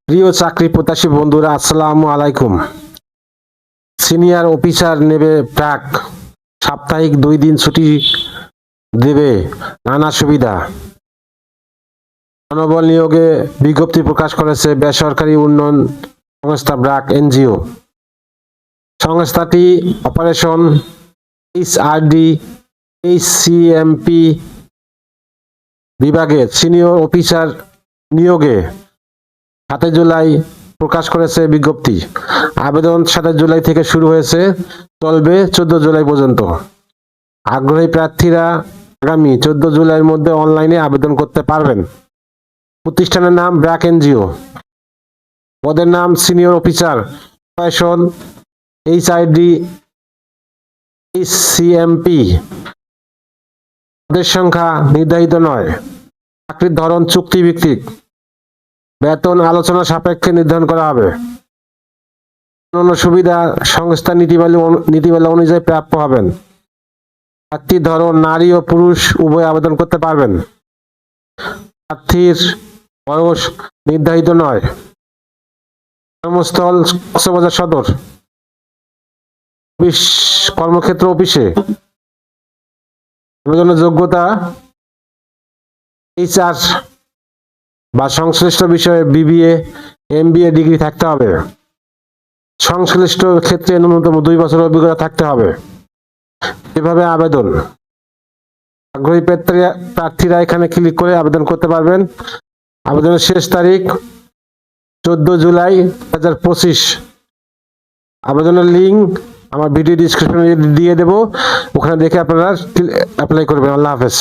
প্রিয় চাকরি প্রত্যাশী বন্ধুরা, আসসালামু আলাইকুম। সিনিয়র অফিসার নেবে প্রাক সাপ্তাহিক 2 দিন ছুটি দেবে, নানা সুবিধা। জনবল নিয়োগে বিজ্ঞপ্তি প্রকাশ করেছে বেসরকারি উন্নয়ন সংস্থা ব্র্যাক এনজিও। সংস্থাটি অপারেশন এইচআরডি এইচসিএমপি বিভাগের সিনিয়র অফিসার নিয়োগে 7 জুলাই প্রকাশ করেছে বিজ্ঞপ্তি। আবেদন 7 জুলাই থেকে শুরু হয়েছে, চলবে 14 জুলাই পর্যন্ত। আগ্রহী প্রার্থীরা আগামী 14 জুলাইয়ের মধ্যে অনলাইনে আবেদন করতে পারবেন। প্রতিষ্ঠানের নাম ব্র্যাক এনজিও, পদের নাম সিনিয়র অফিসার অপারেশন এইচআইডি এইচসিএমপি। পদের সংখ্যা নির্ধারিত নয়। চাকরির ধরন চুক্তিভিত্তিক। বেতন আলোচনা সাপেক্ষে নির্ধারণ করা হবে। অন্যান্য সুবিধা সংস্থার নীতিমালা অনুযায়ী প্রাপ্য হবেন। প্রার্থীর ধরন নারী ও পুরুষ উভয় আবেদন করতে পারবেন। প্রার্থীর বয়স নির্ধারিত নয়। কর্মস্থল কক্সবাজার সদর। কর্মক্ষেত্র অফিসে। আবেদনের যোগ্যতা HR বা সংশ্লিষ্ট বিষয়ে BBA MBA ডিগ্রি থাকতে হবে। সংশ্লিষ্ট ক্ষেত্রে ন্যূনতম 2 বছর অভিজ্ঞতা থাকতে হবে। এভাবে আবেদন। আগ্রহী প্রার্থীরা এখানে ক্লিক করে আবেদন করতে পারবেন। আবেদনের শেষ তারিখ 14 জুলাই 2025। আবেদনের লিঙ্ক আমার ভিডিও ডিসক্রিপশনে দিয়ে দেব, ওখানে দেখে আপনারা অ্যাপ্লাই করবেন। আল্লাহ হাফেজ।